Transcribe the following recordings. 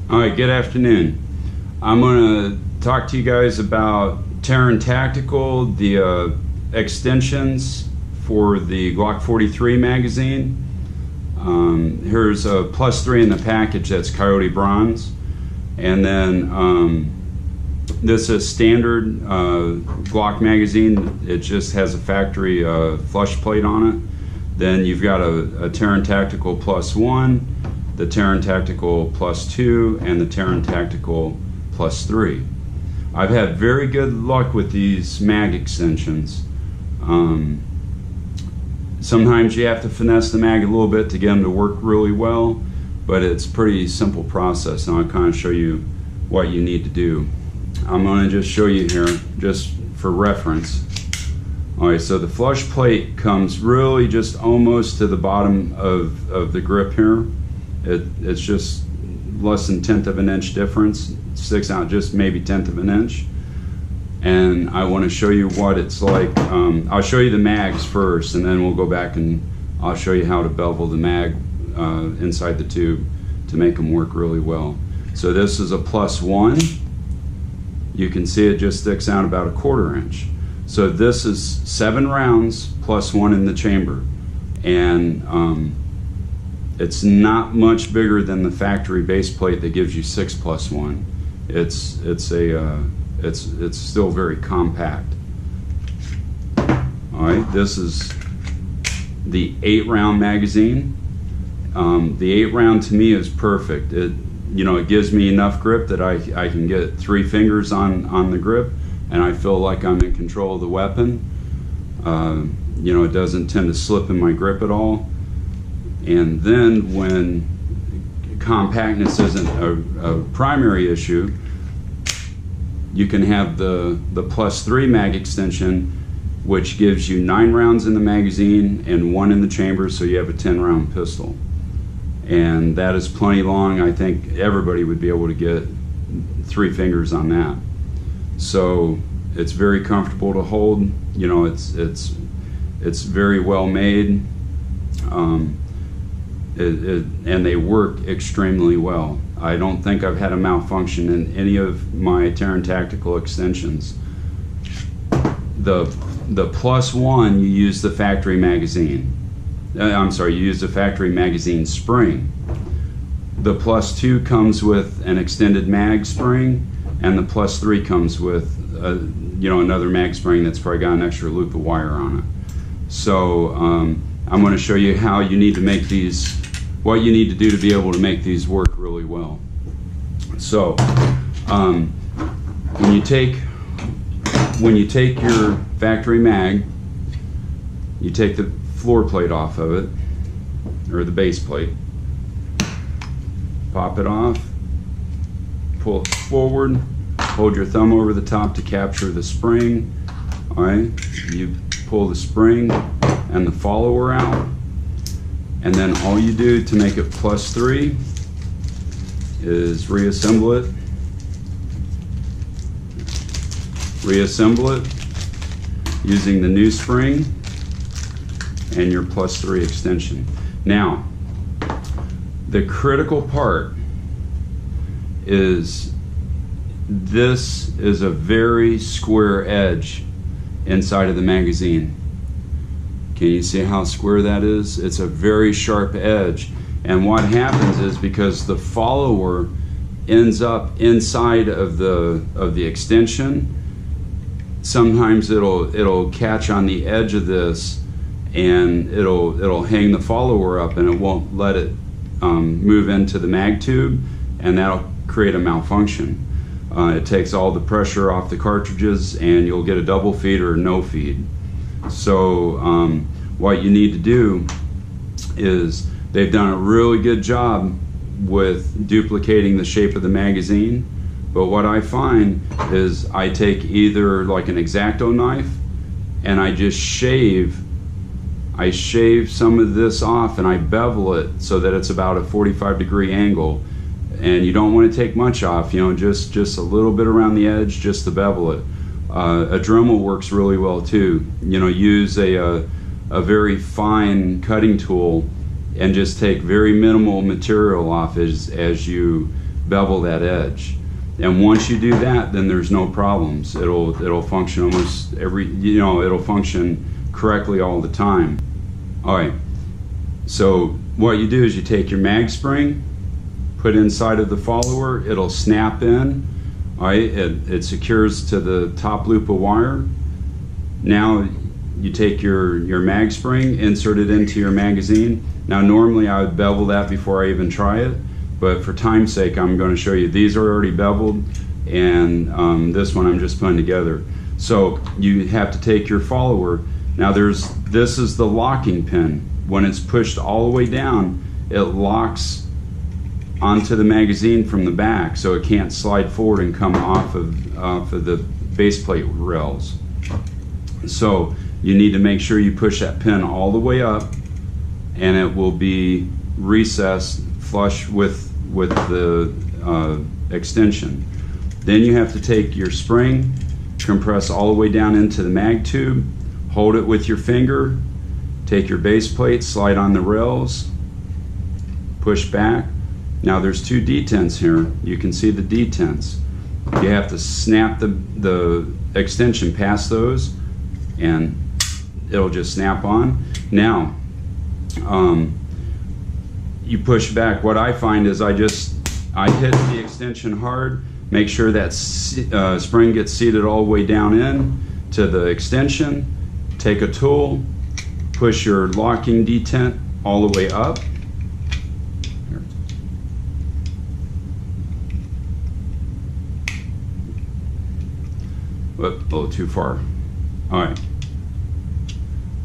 All right, good afternoon. I'm going to talk to you guys about Taran Tactical, the extensions for the Glock 43 magazine. Here's a +3 in the package, that's Coyote Bronze. And then this is standard Glock magazine. It just has a factory flush plate on it. Then you've got a Taran Tactical +1, the Taran Tactical +2, and the Taran Tactical +3. I've had very good luck with these mag extensions. Sometimes you have to finesse the mag a little bit to get them to work really well, but it's a pretty simple process, and I'll kind of show you what you need to do. I'm going to just show you here, just for reference. Alright, so the flush plate comes really just almost to the bottom of the grip here. It's just less than 1/10 of an inch difference. It sticks out just maybe 1/10 of an inch. And I want to show you what it's like. I'll show you the mags first, and then we'll go back and I'll show you how to bevel the mag inside the tube to make them work really well. So this is a +1. You can see it just sticks out about 1/4 inch. So this is 7 rounds +1 in the chamber, and it's not much bigger than the factory base plate that gives you 6 +1. It's still very compact. All right, this is the 8-round magazine. The 8-round to me is perfect. It gives me enough grip that I can get 3 fingers on the grip, and I feel like I'm in control of the weapon. It doesn't tend to slip in my grip at all. And then when compactness isn't a primary issue, you can have the +3 mag extension, which gives you 9 rounds in the magazine and 1 in the chamber, so you have a 10-round pistol. And that is plenty long. I think everybody would be able to get 3 fingers on that. So it's very comfortable to hold. It's very well made. And they work extremely well. I don't think I've had a malfunction in any of my Taran Tactical extensions. The +1, you use the factory magazine. I'm sorry, you use the factory magazine spring. The +2 comes with an extended mag spring, and the +3 comes with another mag spring that's probably got an extra loop of wire on it. So I'm going to show you how you need to make these, what you need to do to be able to make these work really well. So when you take your factory mag, you take the floor plate off of it, or the base plate, pop it off, pull it forward, hold your thumb over the top to capture the spring. All right, you pull the spring and the follower out, and then all you do to make it +3 is reassemble it using the new spring and your +3 extension. Now, the critical part is this is a very square edge inside of the magazine. Can you see how square that is? It's a very sharp edge, and what happens is, because the follower ends up inside of the extension, sometimes it'll catch on the edge of this, and it'll hang the follower up, and it won't let it move into the mag tube, and that'll create a malfunction. It takes all the pressure off the cartridges, and you'll get a double feed or no feed. So what you need to do is, they've done a really good job with duplicating the shape of the magazine, but what I find is I take either like an X-Acto knife and I just shave some of this off, and I bevel it so that it's about a 45-degree angle. And you don't want to take much off, just a little bit around the edge, just to bevel it. A Dremel works really well too. Use a very fine cutting tool and just take very minimal material off as you bevel that edge. And once you do that, then there's no problems. It'll function almost it'll function correctly all the time. All right, so what you do is you take your mag spring, put inside of the follower, it'll snap in. All right, it secures to the top loop of wire. Now you take your mag spring, insert it into your magazine. Now normally I would bevel that before I even try it, but for time's sake I'm going to show you. These are already beveled, and this one I'm just putting together. So you have to take your follower. Now this is the locking pin. When it's pushed all the way down, it locks onto the magazine from the back, so it can't slide forward and come off of the base plate rails. So you need to make sure you push that pin all the way up, and it will be recessed flush with the extension. Then you have to take your spring, compress all the way down into the mag tube, hold it with your finger, take your base plate, slide on the rails, push back. Now there's two detents here. You can see the detents. You have to snap the extension past those, and it'll just snap on. Now you push back. What I find is I hit the extension hard, make sure that spring gets seated all the way down in to the extension. Take a tool, push your locking detent all the way up. Whoop, a little too far. All right.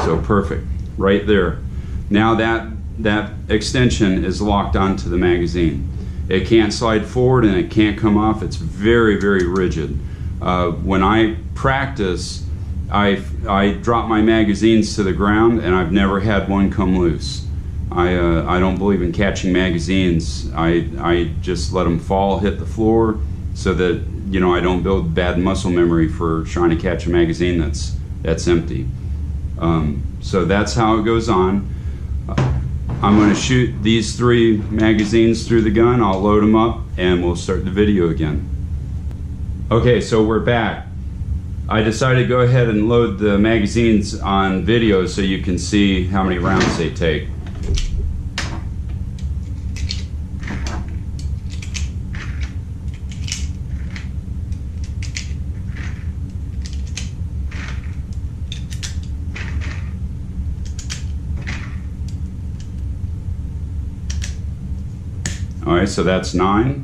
So perfect, right there. Now that extension is locked onto the magazine. It can't slide forward and it can't come off. It's very, very rigid. When I practice, I drop my magazines to the ground, and I've never had one come loose. I don't believe in catching magazines. I just let them fall, hit the floor, so that I don't build bad muscle memory for trying to catch a magazine that's empty. So that's how it goes on. I'm going to shoot these 3 magazines through the gun. I'll load them up and we'll start the video again. Okay, so we're back. I decided to go ahead and load the magazines on video so you can see how many rounds they take. All right, so that's 9.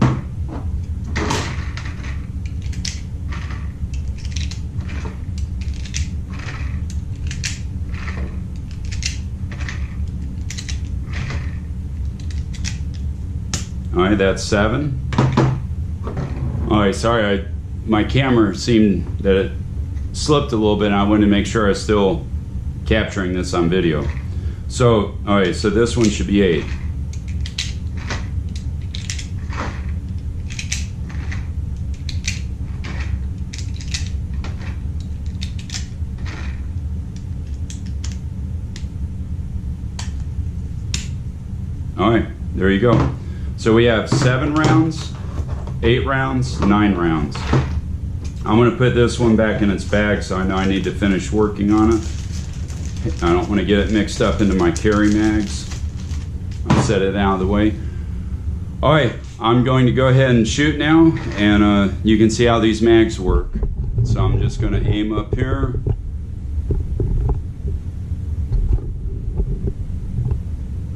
All right, that's 7. All right, sorry, my camera seemed that it slipped a little bit, and I wanted to make sure I was still capturing this on video. So, all right, so this one should be 8. All right, there you go. So we have 7 rounds, 8 rounds, 9 rounds. I'm going to put this one back in its bag, so I know I need to finish working on it. I don't want to get it mixed up into my carry mags. I'll set it out of the way. All right, I'm going to go ahead and shoot now, and you can see how these mags work. So I'm just going to aim up here.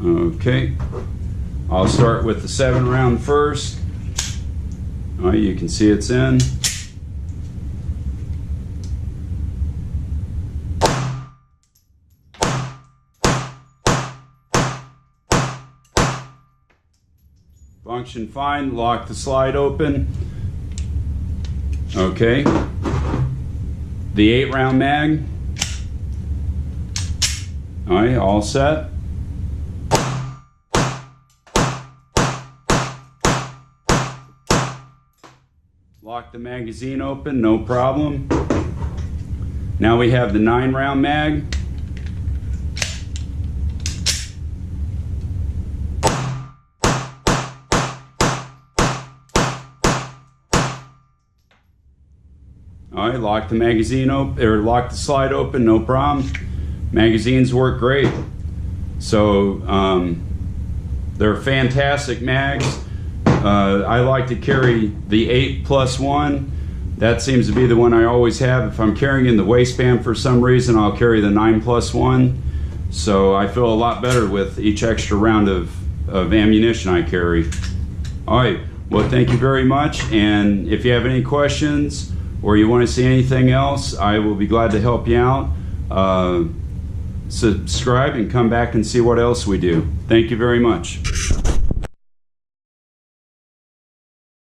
Okay, I'll start with the 7 round first. All right, you can see it's in. Function fine, lock the slide open. Okay, the 8 round mag. All right, all set. Lock the magazine open, no problem. Now we have the 9 round mag. All right, lock the magazine open, or lock the slide open, no problem. Magazines work great. So they're fantastic mags. I like to carry the 8+1. That seems to be the one I always have. If I'm carrying in the waistband for some reason, I'll carry the 9+1. So I feel a lot better with each extra round of ammunition I carry. All right, well, thank you very much. And if you have any questions or you want to see anything else, I will be glad to help you out. Subscribe and come back and see what else we do. Thank you very much.